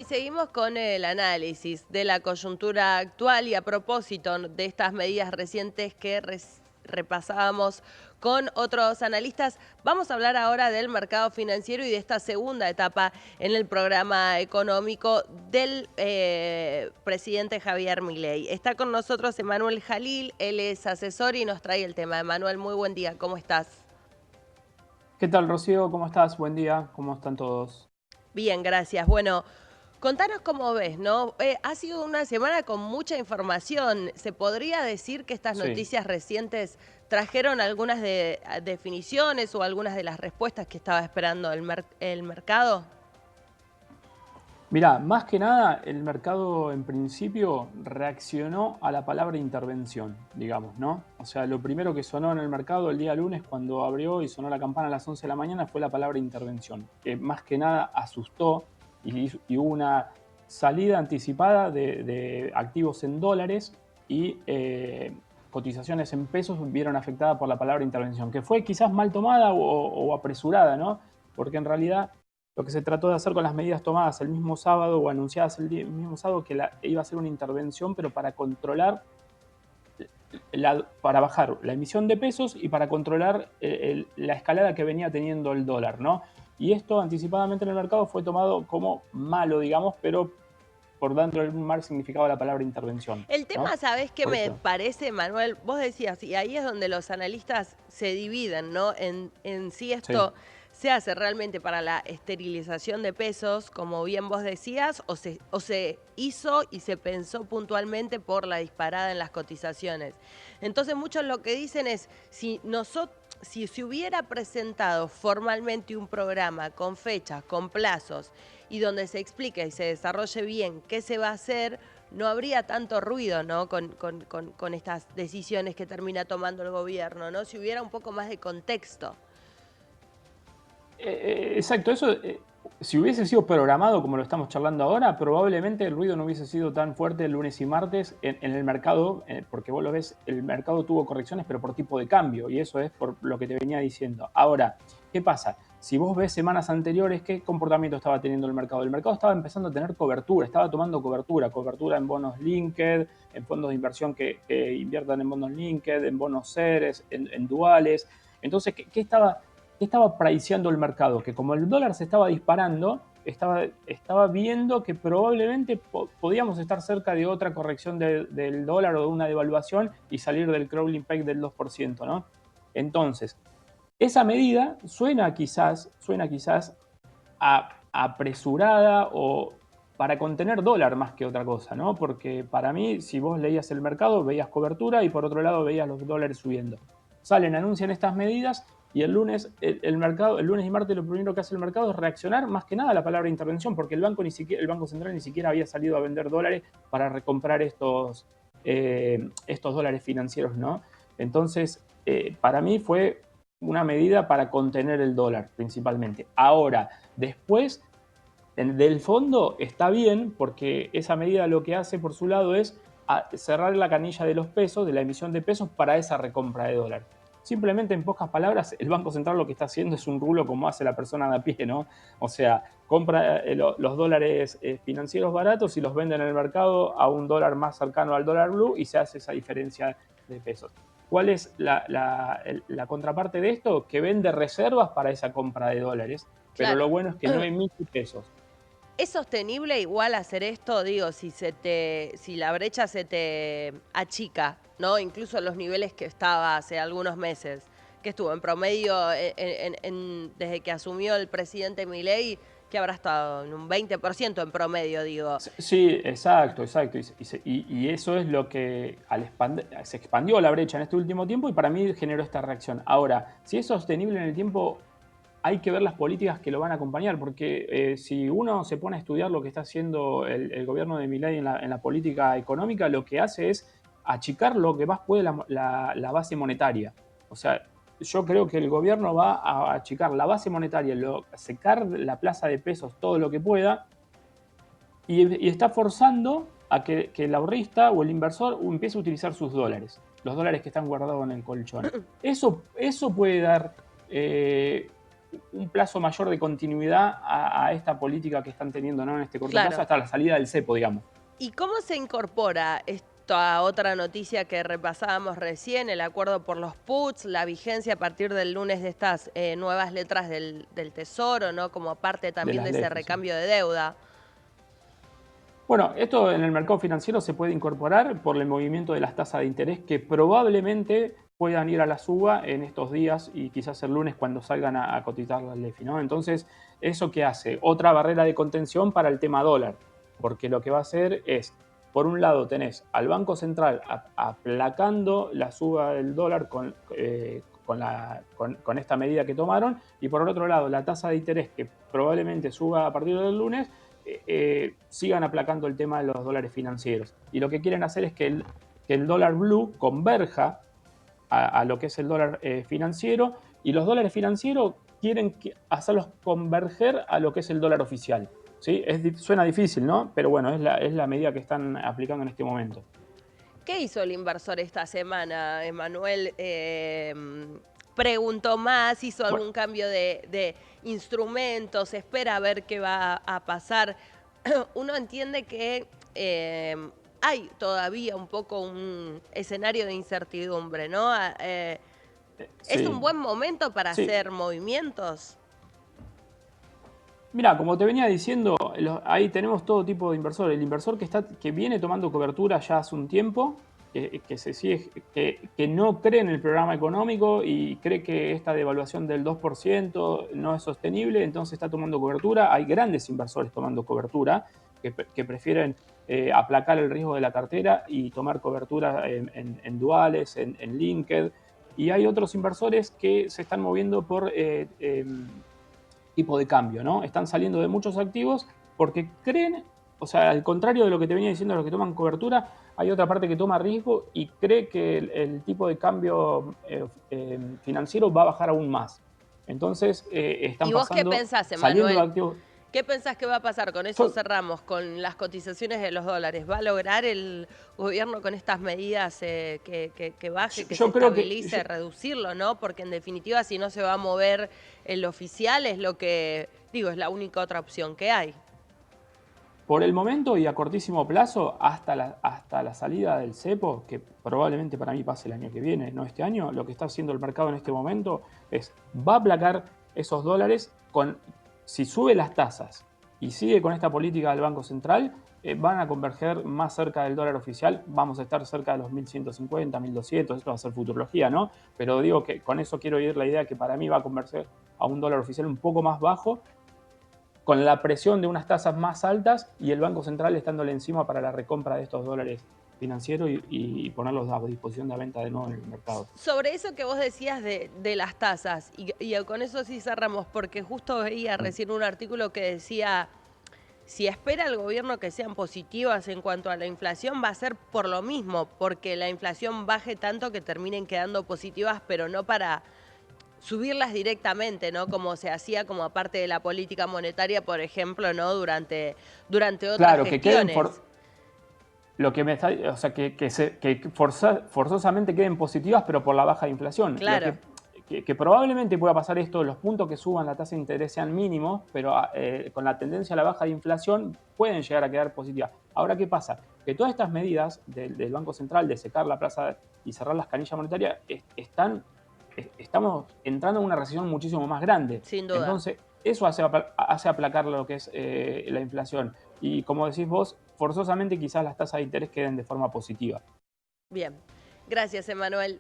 seguimos con el análisis de la coyuntura actual y a propósito de estas medidas recientes que repasábamos con otros analistas. Vamos a hablar ahora del mercado financiero y de esta segunda etapa en el programa económico del presidente Javier Milei. Está con nosotros Emanuel Jalil, él es asesor y nos trae el tema. Emanuel, muy buen día, ¿cómo estás? ¿Qué tal, Rocío? ¿Cómo estás? Buen día. ¿Cómo están todos? Bien, gracias. Bueno, contanos cómo ves, ¿no? Ha sido una semana con mucha información. ¿Se podría decir que estas Sí. noticias recientes trajeron algunas definiciones o algunas de las respuestas que estaba esperando el mercado? Mirá, más que nada, el mercado en principio reaccionó a la palabra intervención, digamos, ¿no? O sea, lo primero que sonó en el mercado el día lunes cuando abrió y sonó la campana a las 11 de la mañana fue la palabra intervención, que más que nada asustó y hubo una salida anticipada de activos en dólares y cotizaciones en pesos vieron afectada por la palabra intervención, que fue quizás mal tomada o apresurada, ¿no? Porque en realidad lo que se trató de hacer con las medidas tomadas el mismo sábado o anunciadas el mismo sábado, que iba a ser una intervención, pero para controlar, para bajar la emisión de pesos y para controlar la escalada que venía teniendo el dólar, ¿no? Y esto anticipadamente en el mercado fue tomado como malo, digamos, pero por dentro del mal significado de la palabra intervención, El ¿no? tema, ¿sabés qué Por me eso. parece, Manuel? Vos decías, y ahí es donde los analistas se dividen, ¿no? En si Sí. esto se hace realmente para la esterilización de pesos, como bien vos decías, o se hizo y se pensó puntualmente por la disparada en las cotizaciones. Entonces muchos lo que dicen es, si se hubiera presentado formalmente un programa con fechas, con plazos, y donde se explique y se desarrolle bien qué se va a hacer, no habría tanto ruido, ¿no? Con estas decisiones que termina tomando el gobierno, ¿no? Si hubiera un poco más de contexto. Exacto, eso, si hubiese sido programado como lo estamos charlando ahora, probablemente el ruido no hubiese sido tan fuerte el lunes y martes en el mercado, porque vos lo ves, el mercado tuvo correcciones, pero por tipo de cambio, y eso es por lo que te venía diciendo. Ahora, ¿qué pasa? Si vos ves semanas anteriores, ¿qué comportamiento estaba teniendo el mercado? El mercado estaba empezando a tener cobertura, estaba tomando cobertura en bonos linked, en fondos de inversión que inviertan en bonos linked, en bonos CERES, en duales. Entonces, ¿qué estaba priceando el mercado? Que como el dólar se estaba disparando, estaba viendo que probablemente podíamos estar cerca de otra corrección del dólar o de una devaluación y salir del crawling peg del 2%, ¿no? Entonces, esa medida suena quizás apresurada o para contener dólar más que otra cosa, ¿no? Porque para mí, si vos leías el mercado, veías cobertura y por otro lado veías los dólares subiendo. Salen, anuncian estas medidas y el lunes, el lunes y martes lo primero que hace el mercado es reaccionar más que nada a la palabra intervención, porque el Banco Central ni siquiera había salido a vender dólares para recomprar estos dólares financieros, ¿no? Entonces, para mí fue una medida para contener el dólar principalmente. Ahora, después, del fondo está bien, porque esa medida lo que hace por su lado es cerrar la canilla de los pesos, de la emisión de pesos para esa recompra de dólar. Simplemente, en pocas palabras, el Banco Central lo que está haciendo es un rulo como hace la persona de a pie, ¿no? O sea, compra los dólares financieros baratos y los vende en el mercado a un dólar más cercano al dólar blue y se hace esa diferencia de pesos. ¿Cuál es la contraparte de esto? Que vende reservas para esa compra de dólares, pero Claro. lo bueno es que no emite pesos. ¿Es sostenible igual hacer esto? Digo, si la brecha se te achica, ¿no? Incluso los niveles que estaba hace algunos meses, que estuvo en promedio desde que asumió el presidente Milei, que habrá estado en un 20% en promedio, digo. Sí, exacto, exacto. Y eso es lo que se expandió la brecha en este último tiempo y para mí generó esta reacción. Ahora, si es sostenible en el tiempo, hay que ver las políticas que lo van a acompañar, porque si uno se pone a estudiar lo que está haciendo el gobierno de Milei en la política económica, lo que hace es achicar lo que más puede la base monetaria. O sea, yo creo que el gobierno va a achicar la base monetaria, secar la plaza de pesos todo lo que pueda y está forzando a que el ahorrista o el inversor empiece a utilizar sus dólares, los dólares que están guardados en el colchón. Eso puede dar un plazo mayor de continuidad a esta política que están teniendo, ¿no? En este corto plazo, Claro. hasta la salida del cepo, digamos. ¿Y cómo se incorpora esta otra noticia que repasábamos recién, el acuerdo por los puts, la vigencia a partir del lunes de estas nuevas letras del Tesoro, ¿no? Como parte De también las de ese leyes, sí. recambio de deuda? Bueno, esto en el mercado financiero se puede incorporar por el movimiento de las tasas de interés que probablemente puedan ir a la suba en estos días y quizás el lunes cuando salgan a cotizar la LEFI, ¿no? Entonces, ¿eso qué hace? Otra barrera de contención para el tema dólar, porque lo que va a hacer es, por un lado, tenés al Banco Central aplacando la suba del dólar con esta medida que tomaron, y por el otro lado, la tasa de interés que probablemente suba a partir del lunes, sigan aplacando el tema de los dólares financieros. Y lo que quieren hacer es que el dólar blue converja a lo que es el dólar financiero, y los dólares financieros quieren hacerlos converger a lo que es el dólar oficial. ¿Sí? Suena difícil, ¿no? Pero bueno, es la medida que están aplicando en este momento. ¿Qué hizo el inversor esta semana, Emanuel? ¿Preguntó más? ¿Hizo Bueno, algún cambio de instrumentos? ¿Espera a ver qué va a pasar? Uno entiende que hay todavía un poco un escenario de incertidumbre, ¿no? ¿Es un sí, buen momento para sí. hacer movimientos? Mira, como te venía diciendo, ahí tenemos todo tipo de inversores. El inversor que viene tomando cobertura ya hace un tiempo, que no cree en el programa económico y cree que esta devaluación del 2% no es sostenible, entonces está tomando cobertura. Hay grandes inversores tomando cobertura que prefieren aplacar el riesgo de la cartera y tomar cobertura en duales, en linked. Y hay otros inversores que se están moviendo por tipo de cambio, ¿no? Están saliendo de muchos activos porque creen, o sea, al contrario de lo que te venía diciendo los que toman cobertura, hay otra parte que toma riesgo y cree que el tipo de cambio financiero va a bajar aún más. Entonces, están ¿Y vos qué pasando, pensás, saliendo de Emanuel? activos. ¿Qué pensás que va a pasar? Con eso Yo, cerramos, con las cotizaciones de los dólares. ¿Va a lograr el gobierno con estas medidas que baje, que se yo creo que estabilice, reducirlo, ¿no? Porque en definitiva, si no se va a mover el oficial, es lo que, digo, es la única otra opción que hay. por el momento y a cortísimo plazo, hasta la salida del cepo, que probablemente para mí pase el año que viene, no este año, lo que está haciendo el mercado en este momento es, va a aplacar esos dólares si sube las tasas y sigue con esta política del Banco Central, van a converger más cerca del dólar oficial, vamos a estar cerca de los 1150, 1200, esto va a ser futurología, ¿no? Pero digo que con eso quiero ir la idea que para mí va a converger a un dólar oficial un poco más bajo, con la presión de unas tasas más altas y el Banco Central estándole encima para la recompra de estos dólares financieros y ponerlos a disposición de venta de nuevo en el mercado. Sobre eso que vos decías de las tasas, y con eso sí cerramos, porque justo veía recién un artículo que decía, si espera el gobierno que sean positivas en cuanto a la inflación, va a ser por lo mismo, porque la inflación baje tanto que terminen quedando positivas, pero no para subirlas directamente, ¿no? Como se hacía como parte de la política monetaria, por ejemplo, ¿no? Durante otras Claro, que queden gestiones. lo que me está, o sea, forzosamente queden positivas, pero por la baja de inflación. Claro. Que probablemente pueda pasar esto, los puntos que suban la tasa de interés sean mínimos, pero con la tendencia a la baja de inflación pueden llegar a quedar positivas. Ahora, ¿qué pasa? Que todas estas medidas del Banco Central de secar la plaza y cerrar las canillas monetarias estamos entrando en una recesión muchísimo más grande. Sin duda. Entonces, eso hace aplacar lo que es la inflación. Y como decís vos, forzosamente quizás las tasas de interés queden de forma positiva. Bien. Gracias, Emanuel.